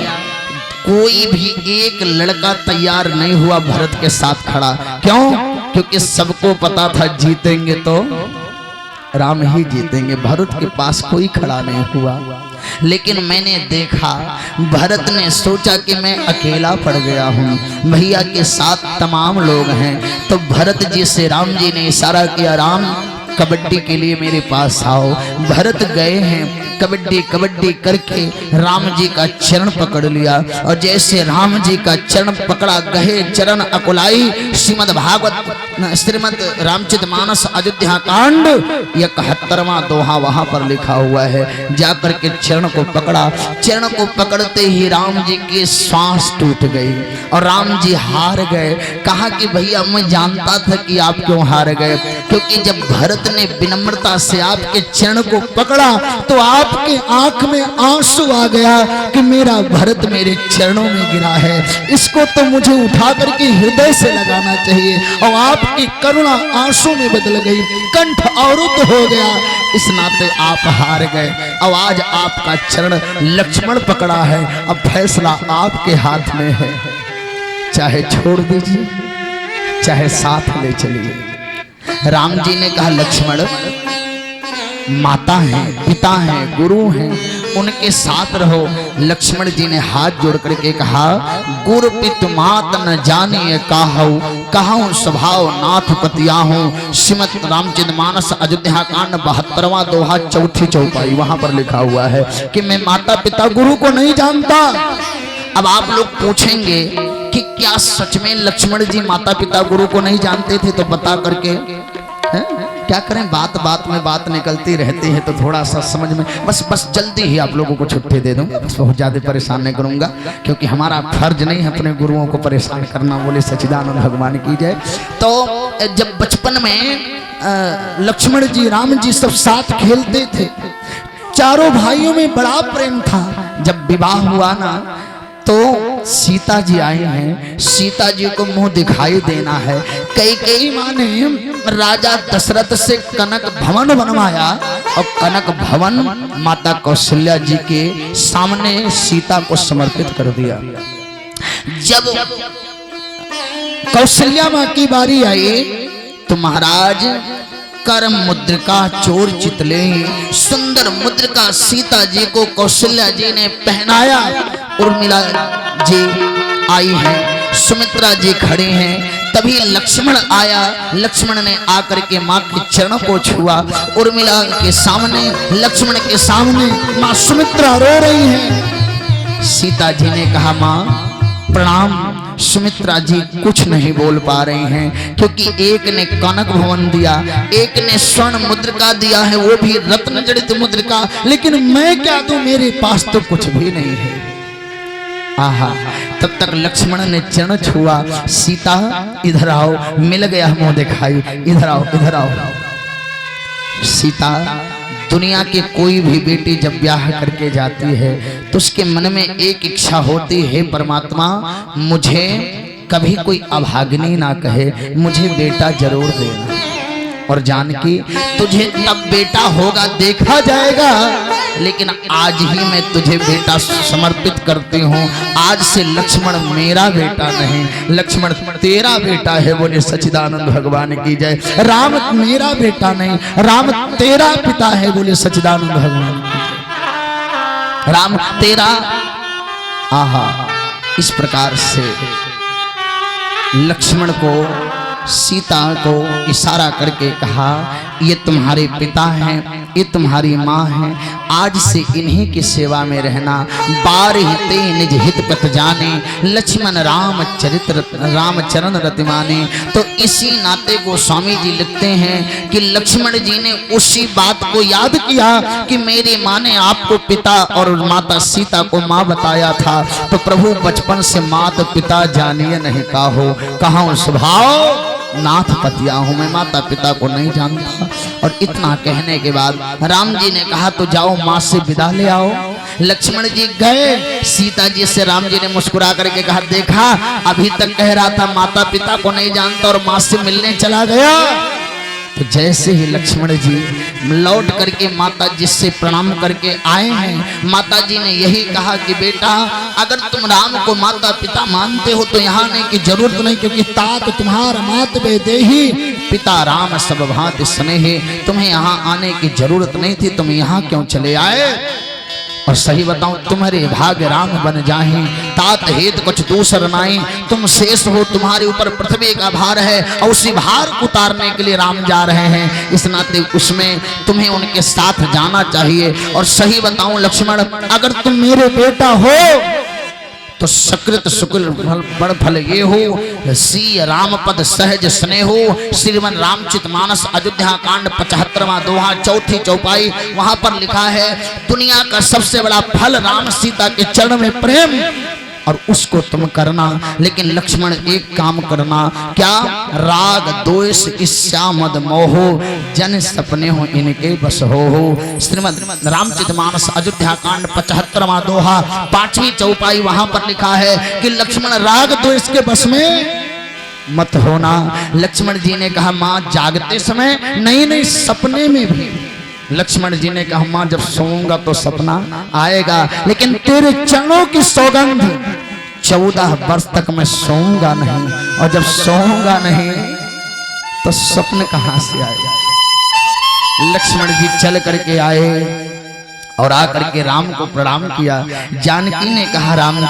कोई भी एक लड़का तैयार नहीं हुआ भरत के साथ खड़ा। क्यों? क्योंकि सबको पता था जीतेंगे तो राम ही जीतेंगे, भरत के पास कोई खड़ा नहीं हुआ। लेकिन मैंने देखा भरत ने सोचा कि मैं अकेला पड़ गया हूँ, भैया के साथ तमाम लोग हैं। तो भरत जी से राम जी ने इशारा किया राम कबड्डी के लिए मेरे पास आओ। भरत गए हैं, कबड्डी कबड्डी करके राम जी का चरण पकड़ लिया और जैसे राम जी का चरण पकड़ा गहे चरण अकुलाई। श्रीमद् भागवत श्रीमद् रामचरितमानस अयोध्या कांड 71वां दोहा वहां पर लिखा हुआ है। जाकर के चरण को पकड़ा, चरण को पकड़ते ही राम जी की सांस टूट गई और राम जी हार गए। कहा कि भैया मैं जानता था कि आप क्यों हार गए, क्योंकि जब भरत ने विनम्रता से आपके चरण को पकड़ा तो आपके आंख में आंसू आ गया कि मेरा भरत मेरे चरणों में गिरा है, इसको तो मुझे उठा करके हृदय से लगाना चाहिए। और आपकी करुणा आंसू में बदल गई, कंठ अवरुद्ध हो गया, इस नाते आप हार गए। अब आज आपका चरण लक्ष्मण पकड़ा है, अब फैसला आपके हाथ में है, चाहे छोड़ दीजिए चाहे साथ ले चलिए। राम जी ने कहा लक्ष्मण माता हैं, पिता हैं, गुरु हैं, उनके साथ रहो। लक्ष्मण जी ने हाथ जोड़ करके कहा गुरु पित मात न जानिए काहू, कहूँ स्वभाव नाथ पतियाहूँ। श्रीमद् रामचरितमानस अयोध्या कांड 72वां दोहा चौथी चौपाई वहां पर लिखा हुआ है कि मैं माता पिता गुरु को नहीं जानता। अब आप लोग पूछेंगे कि क्या सच में लक्ष्मण जी माता पिता गुरु को नहीं जानते थे? तो बता करके क्या करें, बात बात में बात निकलती रहती है तो थोड़ा सा समझ में बस जल्दी ही आप लोगों को छुट्टी दे दूं, बस बहुत ज़्यादा परेशान नहीं करूंगा क्योंकि हमारा फर्ज नहीं है अपने गुरुओं को परेशान करना, बोले सच्चिदानंद भगवान की जय। तो जब बचपन में लक्ष्मण जी राम जी सब साथ खेलते थे, चारों भाइयों में बड़ा प्रेम था। जब विवाह हुआ ना तो सीता जी आए हैं, सीता जी को मुंह दिखाई देना है। कई माँ ने राजा दशरथ से कनक भवन बनवाया और कनक भवन माता कौशल्या जी के सामने सीता को समर्पित कर दिया। जब कौशल्या माँ की बारी आई तो महाराज कर्म मुद्रिका चोर चितले सुंदर मुद्रिका सीता जी को कौशल्या जी ने पहनाया। उर्मिला जी आई हैं, सुमित्रा जी खड़े हैं, तभी लक्ष्मण आया। लक्ष्मण ने आकर के माँ के चरणों को छुआ। उर्मिला के सामने लक्ष्मण के सामने माँ सुमित्रा रो रही हैं। सीता जी ने कहा माँ प्रणाम। सुमित्रा जी कुछ नहीं बोल पा रही हैं क्योंकि एक ने कनक भवन दिया, एक ने स्वर्ण मुद्रिका दिया है, वो भी रत्न जड़ित मुद्रिका, लेकिन मैं क्या दूं, मेरे पास तो कुछ भी नहीं है। आहा, तब तक लक्ष्मण ने चरण छुआ। सीता इधर आओ, मिल गया मुंह दिखाई, इधर आओ इधर आओ। सीता दुनिया की कोई भी बेटी जब ब्याह करके जाती है तो उसके मन में एक इच्छा होती है, परमात्मा मुझे कभी कोई अभागिनी ना कहे, मुझे बेटा जरूर देना। और जानकी तुझे तब बेटा होगा देखा जाएगा, लेकिन आज ही मैं तुझे बेटा समर्पित करती हूँ। आज से लक्ष्मण मेरा बेटा नहीं, लक्ष्मण तेरा बेटा है। बोले सच्चिदानंद भगवान की जय। राम मेरा बेटा नहीं, राम तेरा पिता है। बोले सच्चिदानंद भगवान की जय। राम तेरा। आहा, इस प्रकार से लक्ष्मण को सीता को इशारा करके कहा, ये तुम्हारे पिता हैं, ये तुम्हारी माँ है, आज से इन्हीं की सेवा में रहना। बार हिते निज हित पत जाने, लक्ष्मण रामचरण रति माने। तो इसी नाते गोस्वामी जी लिखते हैं कि लक्ष्मण जी ने उसी बात को याद किया कि मेरी माँ ने आपको पिता और माता सीता को माँ बताया था, तो प्रभु बचपन से मात पिता जानिए नहीं काहो, कहाँ स्वभाव नाथ पतिया हूं, मैं माता पिता को नहीं जानता। और इतना कहने के बाद राम जी ने कहा तो जाओ माँ से विदा ले आओ। लक्ष्मण जी गए, सीता जी से राम जी ने मुस्कुरा करके कहा, देखा अभी तक कह रहा था माता पिता को नहीं जानता और माँ से मिलने चला गया। तो जैसे ही लक्ष्मण जी लौट करके माता जी से प्रणाम करके आए हैं, माता जी ने यही कहा कि बेटा अगर तुम राम को माता पिता मानते हो तो यहाँ आने की जरूरत नहीं, क्योंकि तात तुम्हारा मात बेदेही, पिता राम सब भांति स्नेही। तुम्हें यहाँ आने की जरूरत नहीं थी, तुम यहाँ क्यों चले आए? और सही बताऊं तुम्हारे भाग्य राम बन जाए, तात हेत कुछ दूसर नाई, तुम शेष हो, तुम्हारे ऊपर पृथ्वी का भार है और उसी भार को उतारने के लिए राम जा रहे हैं। इस नाते उसमें तुम्हें उनके साथ जाना चाहिए। और सही बताऊं लक्ष्मण, अगर तुम मेरे बेटा हो तो सकृत शुक्ल बड़ फल ये हो, सी राम पद सहज स्नेह हो। श्रीमन रामचित मानस अयोध्या कांड 75वां दोहा, चौथी चौपाई, वहां पर लिखा है दुनिया का सबसे बड़ा फल राम सीता के चरण में प्रेम, और उसको तुम करना। लेकिन लक्ष्मण एक काम करना, क्या? राग द्वेष ईर्ष्या मद मोह, जन सपने हो इनके बस हो। श्रीमद रामचरितमानस अयोध्या कांड 75वां दोहा, 5वीं चौपाई, वहां पर लिखा है कि लक्ष्मण राग द्वेष के बस में मत होना। लक्ष्मण जी ने कहा माँ जागते समय नहीं, सपने में भी। लक्ष्मण जी ने कहा माँ जब सोऊंगा तो सपना आएगा, लेकिन तेरे चरणों की सौगंध 14 वर्ष तक मैं सोऊंगा नहीं, और जब सोऊंगा नहीं तो स्वप्न कहां से आएगा। लक्ष्मण जी चल करके आए और आकर के राम को प्रणाम किया। जानकी ने कहा राम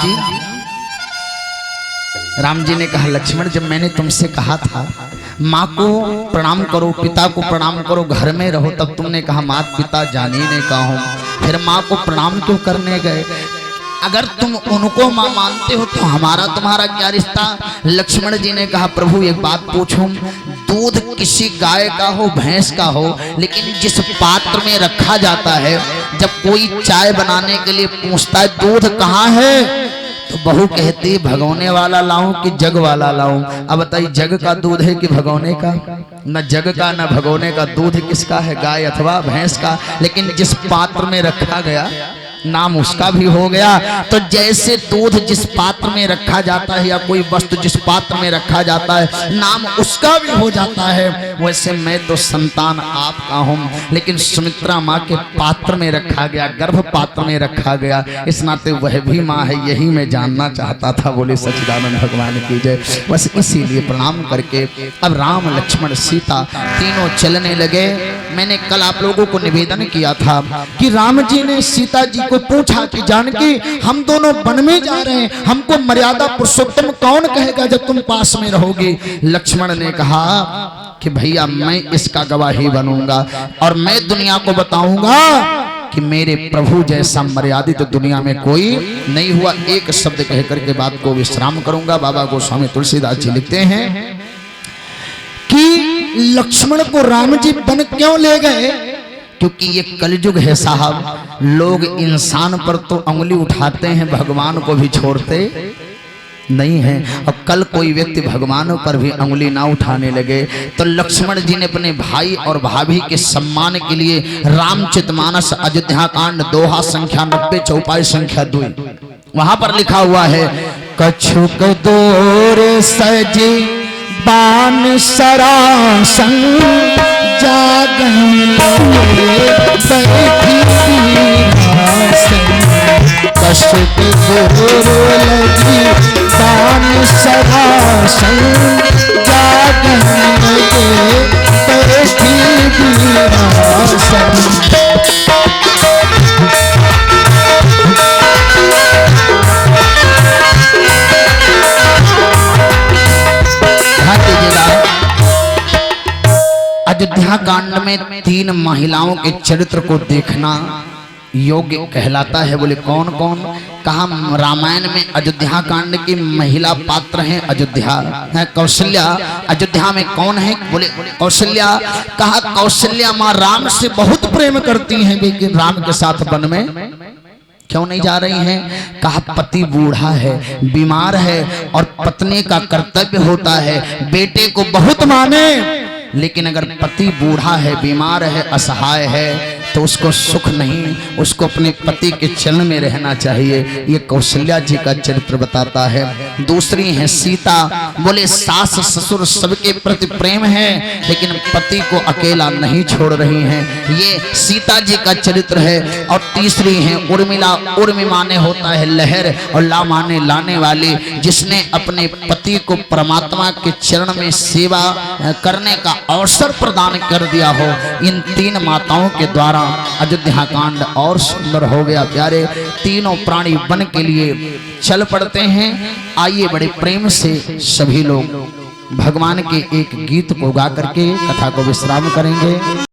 जी ने कहा लक्ष्मण जब मैंने तुमसे कहा था माँ को प्रणाम करो, पिता को प्रणाम करो, घर में रहो, तब तुमने कहा मात पिता जानी ने कहा, फिर माँ को प्रणाम क्यों करने गए? अगर तुम उनको माँ मानते हो तो हमारा तुम्हारा क्या रिश्ता? लक्ष्मण जी ने कहा प्रभु एक बात पूछूं, दूध किसी गाय का हो भैंस का हो, लेकिन जिस पात्र में रखा जाता है, जब कोई चाय बनाने के लिए पूछता है दूध कहाँ है, तो बहू कहती भगोने वाला लाऊं कि जग वाला लाऊं? अब बताइए जग का दूध है कि भगोने का? न जग का न भगोने का, दूध किसका है, गाय अथवा भैंस का। लेकिन जिस पात्र में रखा गया नाम उसका भी हो गया। तो जैसे दूध जिस पात्र में रखा जाता है या कोई वस्तु जिस पात्र में रखा जाता है नाम उसका भी हो जाता है, वैसे मैं तो संतान आपका हूँ, लेकिन सुमित्रा माँ के पात्र में रखा गया, गर्भ पात्र में रखा गया, इस नाते वह भी माँ है, यही मैं जानना चाहता था। बोले सच्चिदानंद भगवान की जय। बस इसीलिए प्रणाम करके अब राम लक्ष्मण सीता तीनों चलने लगे। मैंने कल आप लोगों को निवेदन किया था कि राम जी ने सीता जी को पूछा कि जानकी हम दोनों वन में जा रहे हैं, हमको मर्यादा पुरुषोत्तम कौन कहेगा जब तुम पास में रहोगे? लक्ष्मण ने कहा कि भैया मैं इसका गवाही बनूंगा और मैं दुनिया को बताऊंगा कि मेरे प्रभु जैसा मर्यादित तो दुनिया में कोई नहीं हुआ। एक शब्द कह करके बात को विश्राम करूंगा। बाबा गोस्वामी तुलसीदास जी लिखते हैं कि लक्ष्मण को राम जी वन क्यों ले गए? क्योंकि ये कलयुग है साहब, लोग इंसान पर तो उंगली उठाते हैं, भगवान को भी छोड़ते नहीं है। और कल कोई व्यक्ति भगवानों पर भी उंगली ना उठाने लगे तो लक्ष्मण जी ने अपने भाई और भाभी के सम्मान के लिए रामचरितमानस अयोध्या कांड दोहा संख्या 90 चौपाई संख्या 2 वहां पर लिखा हुआ है, कछुक दोर सजी बान सरासन जागन लगे बैठी सिंहासन, कष्ट घोर लगी दान सभासन, जागन लगे बैठी वीरासन। अयोध्या कांड में 3 महिलाओं के चरित्र को देखना योग्य कहलाता है। बोले कौन कौन? कहा रामायण में अयोध्या कांड की महिला पात्र हैं अयोध्या है कौशल्या। अयोध्या में कौन है? बोले कौशल्या। कहा कौशल्या माँ राम से बहुत प्रेम करती हैं, लेकिन राम के साथ वन में क्यों नहीं जा रही हैं? कहा पति बूढ़ा है, बीमार है, और पत्नी का कर्तव्य होता है बेटे को बहुत माने, लेकिन अगर पति बूढ़ा है, बीमार है, असहाय है, तो उसको सुख नहीं, उसको अपने पति के चरण में रहना चाहिए। ये कौशल्या जी का चरित्र बताता है। दूसरी है सीता। बोले सास ससुर सबके प्रति प्रेम है, लेकिन पति को अकेला नहीं छोड़ रही हैं, ये सीता जी का चरित्र है। और तीसरी है उर्मिला। उर्मि माने होता है लहर, और ला माने लाने वाली, जिसने अपने पति को परमात्मा के चरण में सेवा करने का अवसर प्रदान कर दिया हो। इन 3 माताओं के द्वारा अयोध्या कांड और सुंदर हो गया। प्यारे तीनों प्राणी वन के लिए चल पड़ते हैं। आइए बड़े प्रेम से सभी लोग भगवान के एक गीत को गा करके कथा को विश्राम करेंगे।